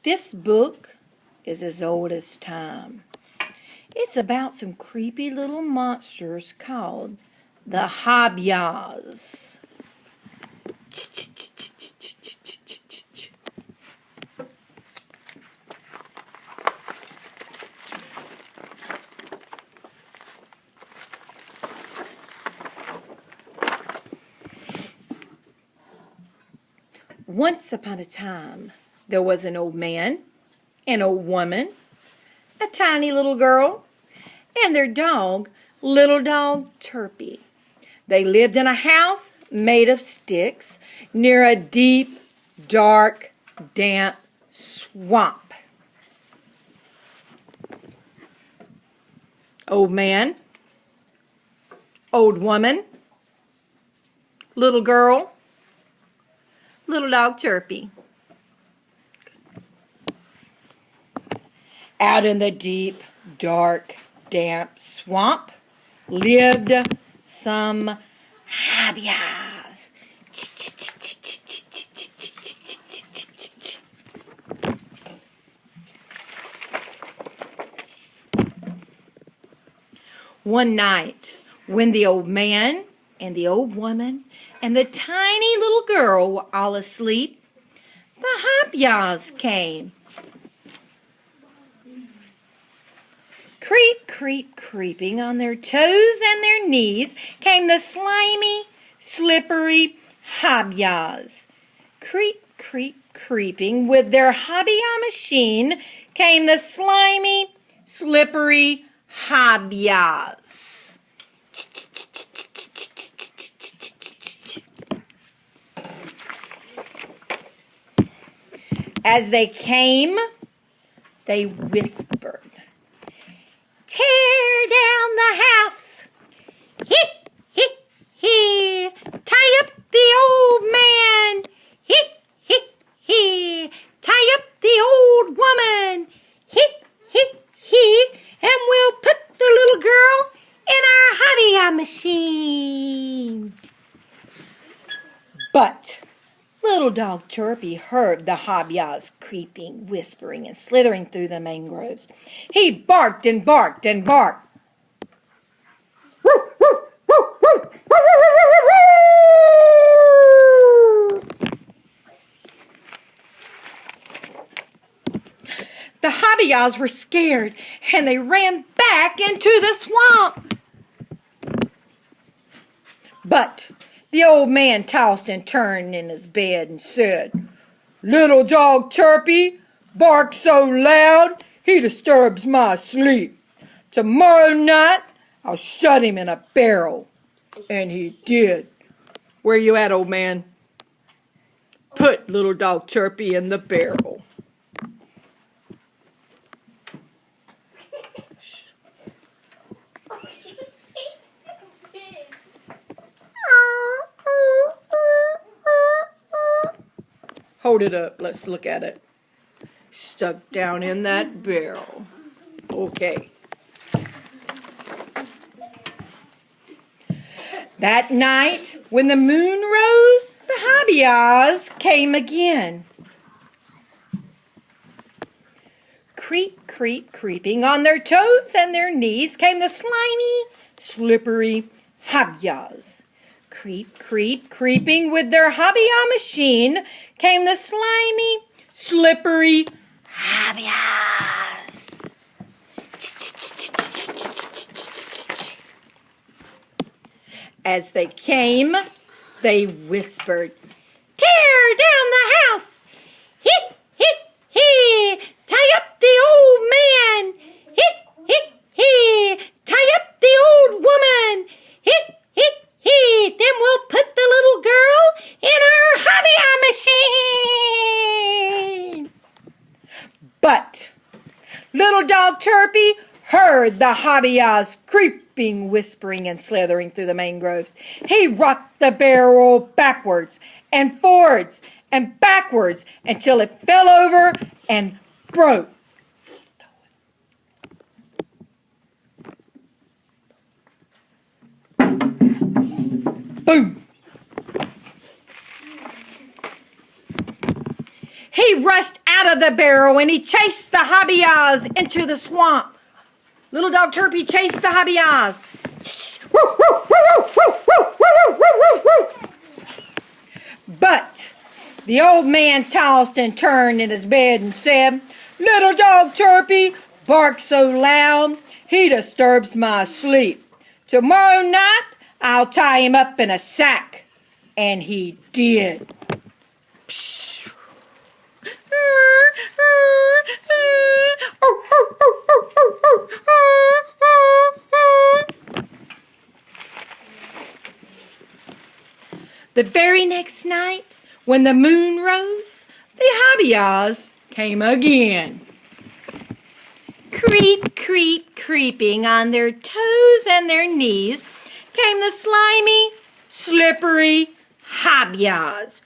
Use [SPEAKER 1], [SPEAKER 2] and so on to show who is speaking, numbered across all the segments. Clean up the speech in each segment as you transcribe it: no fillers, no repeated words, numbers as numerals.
[SPEAKER 1] This book is as old as time. It's about some creepy little monsters called the Hobyahs. Once upon a time, there was an old man, an old woman, a tiny little girl, and their dog, little dog Turpie. They lived in a house made of sticks near a deep, dark, damp swamp. Old man, old woman, little girl, little dog Turpie. Out in the deep, dark, damp swamp lived some Hobyahs. One night, when the old man and the old woman and the tiny little girl were all asleep, the Hobyahs came. Creep, creep, creeping on their toes and their knees came the slimy, slippery Hobyahs. Creep, creep, creeping with their Hobyah machine came the slimy, slippery Hobyahs. As they came, they whispered. Tear down the house. Hit, hit, hit. Tie up the old man. Hit, hit, hit. Tie up the old woman. Hit, hit, hit. And we'll put the little girl in our Hobyah machine. But little dog Turpie heard the Hobyahs creeping, whispering, and slithering through the mangroves. He barked and barked and barked. The Hobyahs were scared, and they ran back into the swamp. But the old man tossed and turned in his bed and said, Little dog Turpie barks so loud he disturbs my sleep. Tomorrow night I'll shut him in a barrel. And he did. Where you at, old man? Put little dog Turpie in the barrel. Hold it up. Let's look at it. Stuck down in that barrel. Okay. That night, when the moon rose, the Hobyahs came again. Creep, creep, creeping on their toes and their knees came the slimy, slippery Hobyahs. Creep, creep, creeping with their Hobyah machine came the slimy, slippery Hobyahs. As they came, they whispered, Tear down the house! Hit, hit, hit! Tie up the old man! Hit, hit, hit! Tie up the old woman! Hit, hit, hit! Then we'll put the little girl in our Hobyah machine! But little dog Turpie heard the Hobyahs creeping, whispering, and slithering through the mangroves. He rocked the barrel backwards and forwards and backwards until it fell over and broke. Boom! He He rushed out of the barrel and he chased the Hobyahs into the swamp. Little dog Turpie chased the Hobyahs. But the old man tossed and turned in his bed and said, "Little dog Turpie barks so loud, he disturbs my sleep. Tomorrow night, I'll tie him up in a sack." And he did. The very next night, when the moon rose, the Hobyahs came again. Creep, creep, creeping on their toes and their knees came the slimy, slippery Hobyahs.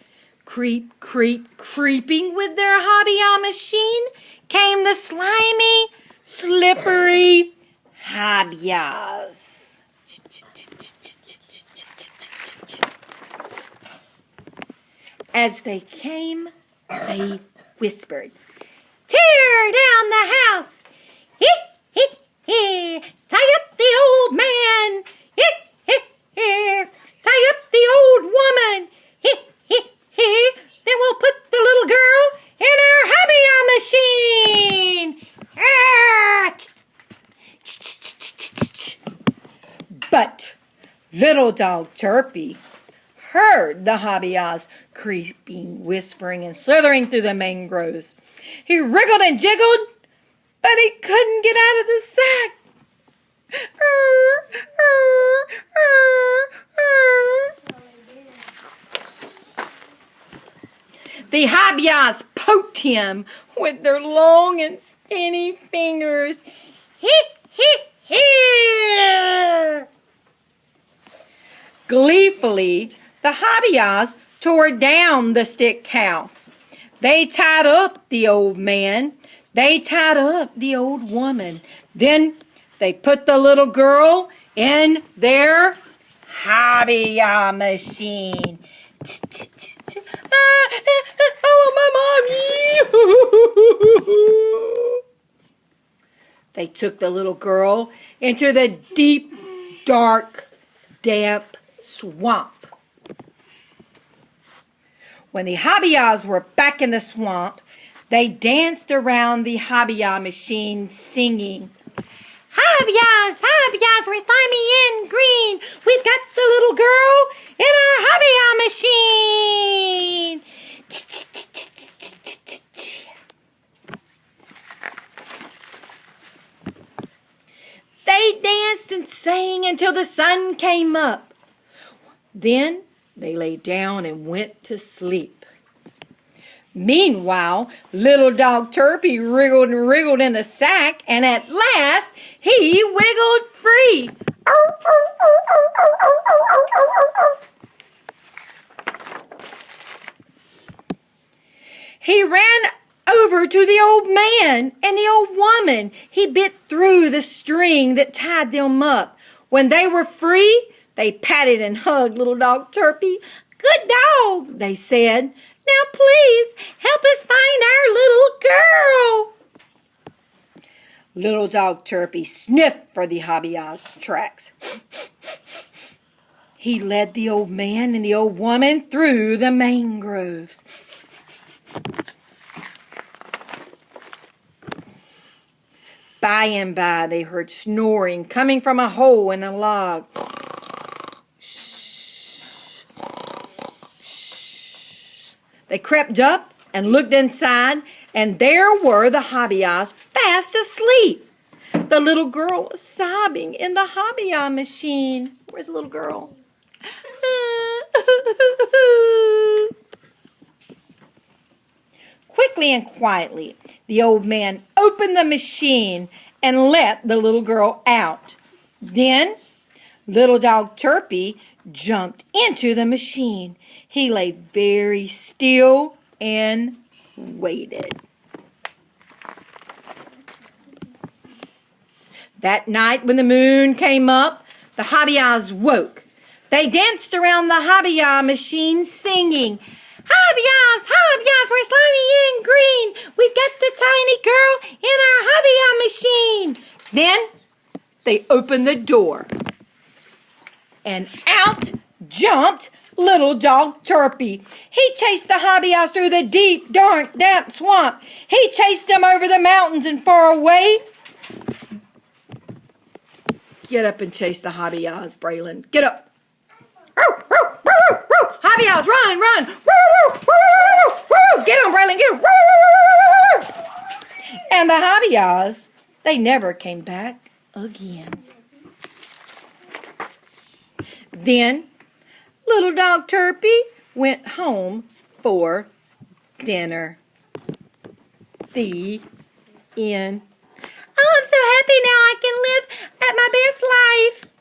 [SPEAKER 1] Creep, creep, creeping with their Hobyah machine came the slimy, slippery Hobyahs. As they came, they whispered, "Tear down the house! Hee, hee, hee! Tie up the old man! Hee, hee, hee! Tie up the old woman! Hee, hee, hee! Then we'll put the little girl in our Hobyah machine!" But little dog Turpie heard the Hobyahs creeping, whispering, and slithering through the mangroves. He wriggled and jiggled, but he couldn't get out of the sack. The Hobyahs poked him with their long and skinny fingers. Hee, hee, hee! Gleefully, the Hobyahs tore down the stick house. They tied up the old man. They tied up the old woman. Then they put the little girl in their Hobyah machine. I want my mommy. They took the little girl into the deep, dark, damp swamp. When the Hobyahs were back in the swamp, they danced around the Hobyah machine singing, "Hobyahs, Hobyahs, we're slimy and green. We've got the little girl in our Hobyah machine." They danced and sang until the sun came up. Then they lay down and went to sleep. Meanwhile, little dog Turpie wriggled and wriggled in the sack, and at last he wiggled free. He ran over to the old man and the old woman. He bit through the string that tied them up. When they were free, they patted and hugged little dog Turpie. "Good dog," they said. "Now please help us find our little girl." Little dog Turpie sniffed for the Hobyahs' tracks. He led the old man and the old woman through the mangroves. By and by, they heard snoring coming from a hole in a log. They crept up and looked inside, and there were the Hobyahs fast asleep. The little girl was sobbing in the Hobyah machine. Where's the little girl? Quickly and quietly, the old man opened the machine and let the little girl out. Then, little dog Turpie jumped into the machine. He lay very still and waited. That night when the moon came up, the Hobyahs woke. They danced around the Hobyah machine singing, Hobyahs, we're slimy and green. We've got the tiny girl in our Hobyah machine. Then they opened the door, and out jumped little dog Chirpy. He chased the Hobyahs through the deep, dark, damp swamp. He chased them over the mountains and far away. Get up and chase the Hobyahs, Braylon. Get up. Hobyahs, run. Get him, Braylon, get him. And the Hobyahs, they never came back again. Then little dog Chirpy went home for dinner. The end. Oh, I'm so happy now I can live at my best life.